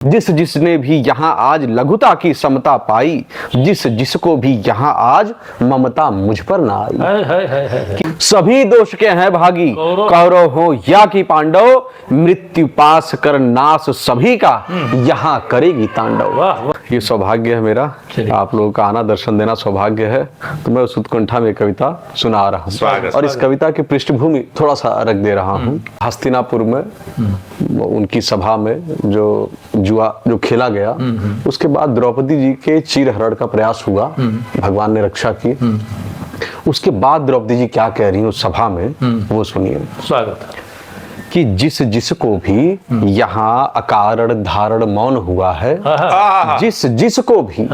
जिस जिसने भी यहाँ आज लघुता की समता पाई, जिस जिसको भी यहाँ आज ममता मुझ पर ना आई। सभी दोष के हैं भागी, कौरव हो या कि पांडव, मृत्यु पास कर नाश सभी का यहाँ करेगी तांडव। ये सौभाग्य है मेरा, आप लोगों का आना दर्शन देना सौभाग्य है, तो मैं उस उत्कंठा में कविता सुना रहा हूँ। और इस कविता की पृष्ठभूमि थोड़ा सा रख दे रहा हूँ। हस्तिनापुर में उनकी सभा में जो खेला गया, उसके बाद द्रौपदी जी के चीरहरण का प्रयास हुआ, भगवान ने रक्षा की। उसके बाद द्रौपदी जी क्या कह रही हैं उस सभा में, वो सुनिए। स्वागत। कि जिस जिसको भी यहाँ अकारण धारण मौन हुआ है, जिस जिसको भी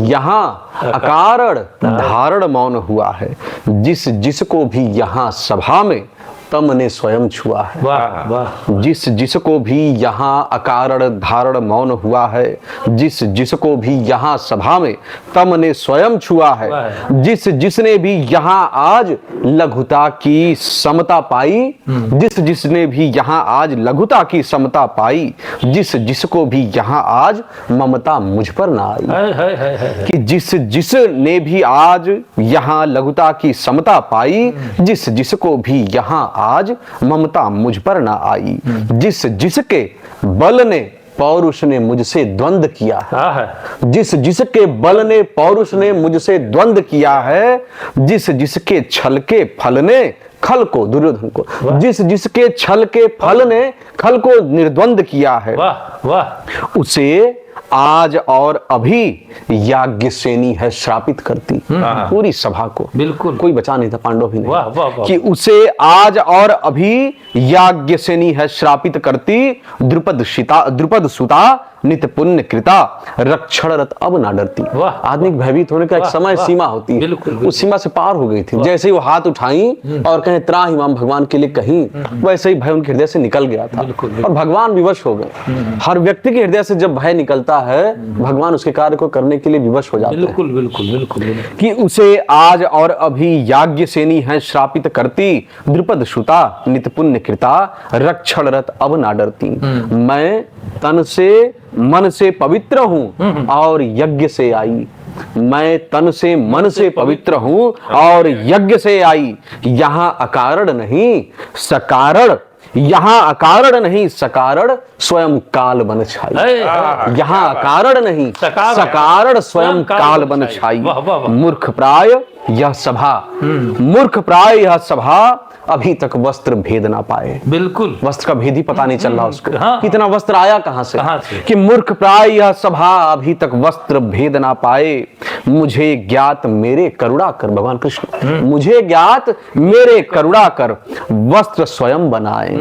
यहाँ अकारण धारण मौन हुआ है, जिस जिसको भी यहाँ सभा में तम ने स्वयं छुआ है। वाह वाह। जिस जिसको भी यहाँ अकारण धारण मौन हुआ है, जिस जिसको भी यहाँ सभा में तम ने स्वयं छुआ है, जिस जिसने भी यहाँ आज लघुता की समता पाई, जिस जिसने भी यहाँ आज लघुता की समता पाई, जिस जिसको भी यहाँ आज ममता मुझ पर ना आई। कि जिस जिसने भी आज यहाँ लघुता की समता पाई, जिस जिसको भी यहाँ आज ममता मुझ पर ना आई, जिस जिसके बल ने पौरुष ने मुझसे द्वंद किया है, जिस जिसके बल ने पौरुष ने मुझसे द्वंद किया है, जिस जिसके छल के फल ने खल को, दुर्योधन को, जिस जिसके छल के फल ने खल को निर्द्वंद किया है, वाह वाह, उसे आज और अभी याज्ञसेनी है श्रापित करती। पूरी सभा को बिल्कुल कोई बचा नहीं था, पांडव भी नहीं। वाह, वाह, वाह। कि उसे आज और अभी याज्ञसेनी है श्रापित करती, द्रुपद सुता नित्य पुण्य कृता, रक्षणरत अब ना डरती। आदमी भयभीत होने का एक समय सीमा होती है, उस सीमा से पार हो गई थी। जैसे ही वो हाथ उठाई और कहें त्राहि माम भगवान के लिए कहीं, वैसे ही भय उनके हृदय से निकल गया था और भगवान विवश हो गए। हर व्यक्ति के हृदय से जब भय निकलता है, भगवान उसके कार्य को करने के लिए विवश हो जाते हैं। बिल्कुल बिल्कुल बिल्कुल। कि उसे आज और अभी याज्ञसेनी है श्रापित करती, द्रुपद सुता नित्य पुण्य कृता, रक्षणरत अब ना डरती। मैं तन से मन से पवित्र हूँ और यज्ञ से आई, मैं तन से मन से पवित्र हूँ और यज्ञ से आई। यहाँ अकारण नहीं सकारण, यहाँ अकारण नहीं सकारण स्वयं काल बन छाई। यहाँ अकारण नहीं सकारण स्वयं काल बन छाई। मूर्ख प्राय यह सभा, मूर्ख प्राय यह सभा अभी तक वस्त्र भेद ना पाए। बिल्कुल, वस्त्र का भेद ही पता नहीं चल रहा उसको, कितना वस्त्र आया कहां से। कि मूर्ख प्राय यह सभा अभी तक वस्त्र भेद ना पाए, मुझे ज्ञात मेरे करुणा कर, भगवान कृष्ण मुझे ज्ञात मेरे करुणा कर, वस्त्र स्वयं बनाए।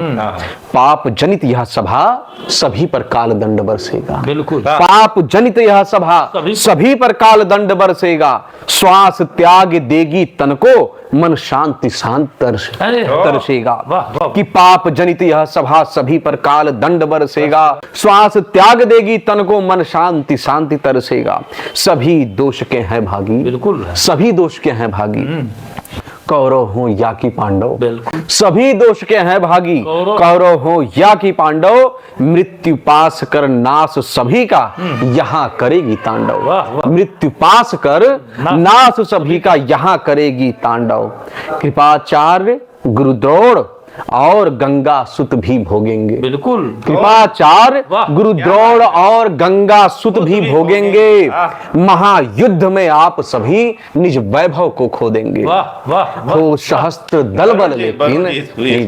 पाप जनित यह सभा सभी पर काल दंड बरसेगा। बिल्कुल, पाप जनित यह सभा सभी पर काल दंड बरसेगा। श्वास त्याग देगी तन को, मन शांति शांत तरसेगा। कि पाप जनित यह सभा सभी पर काल दंड बरसेगा। श्वास त्याग देगी तन को, मन शांति शांति तरसेगा। सभी दोष के हैं भागी, बिल्कुल सभी दोष के हैं भागी, कौरव हो या कि पांडव। बिल्कुल सभी दोष के हैं भागी, कौरव हो या कि पांडव, मृत्यु पास कर नाश सभी का यहाँ करेगी तांडव। मृत्यु पास कर नाश सभी का यहाँ करेगी तांडव। कृपाचार्य गुरुद्रोण और गंगा सुत भी भोगेंगे। बिल्कुल कृपाचार्य गुरुद्रोण और गंगा सुत भी भोगेंगे। महायुद्ध में आप सभी निज वैभव को खो देंगे। हो सहस्त्र दल बल लेकिन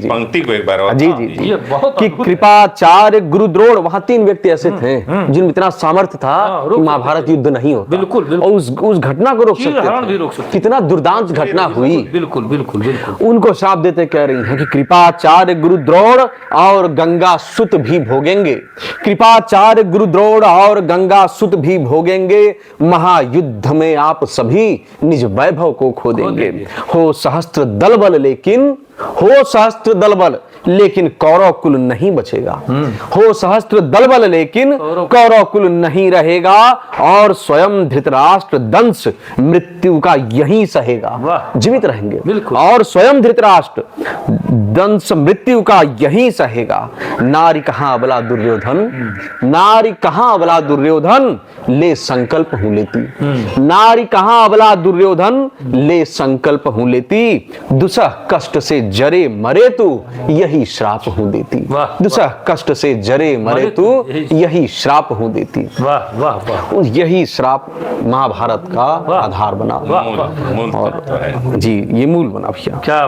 पंक्ति को एक बार जी जी जी कि कृपाचार्य गुरुद्रोण, वहां 3 व्यक्ति ऐसे थे जिनमें इतना सामर्थ्य था कि महाभारत युद्ध नहीं होता। बिल्कुल और उस घटना को रोक सकते। कितना दुर्दांत घटना हुई। बिल्कुल बिल्कुल बिल्कुल। उनको श्राप देते कह रही हैं कि कृपाचार्य गुरुद्रोण और गंगा सुत भी भोगेंगे। कृपाचार्य गुरुद्रोण और गंगा सुत भी भोगेंगे। महायुद्ध में आप सभी निज वैभव को खो देंगे। हो सहस्त्र दल बल लेकिन, हो सहस्त्र दल बल लेकिन कौरव कुल नहीं बचेगा। हो सहस्त्र दल बल लेकिन कौरव कुल नहीं रहेगा, और स्वयं धृतराष्ट्र दंश मृत्यु का यहीं सहेगा। वाह। जीवित रहेंगे बिल्कुल। और स्वयं धृतराष्ट्र दंश मृत्यु का यहीं सहेगा। नारी कहां अबला दुर्योधन, नारी कहां अबला दुर्योधन, ले संकल्प हूं लेती। नारी कहां अबला दुर्योधन, ले संकल्प हूं लेती। दुसह कष्ट से जरे मरे तू, यही श्राप हूं देती। वाह। दुसह कष्ट से जरे मरे तू, यही श्राप हूं देती। वाह वाह वाह। यही श्राप महाभारत का आधार बना वाह वाह। मूल और तत्व है। जी ये मूल बना भैया। क्या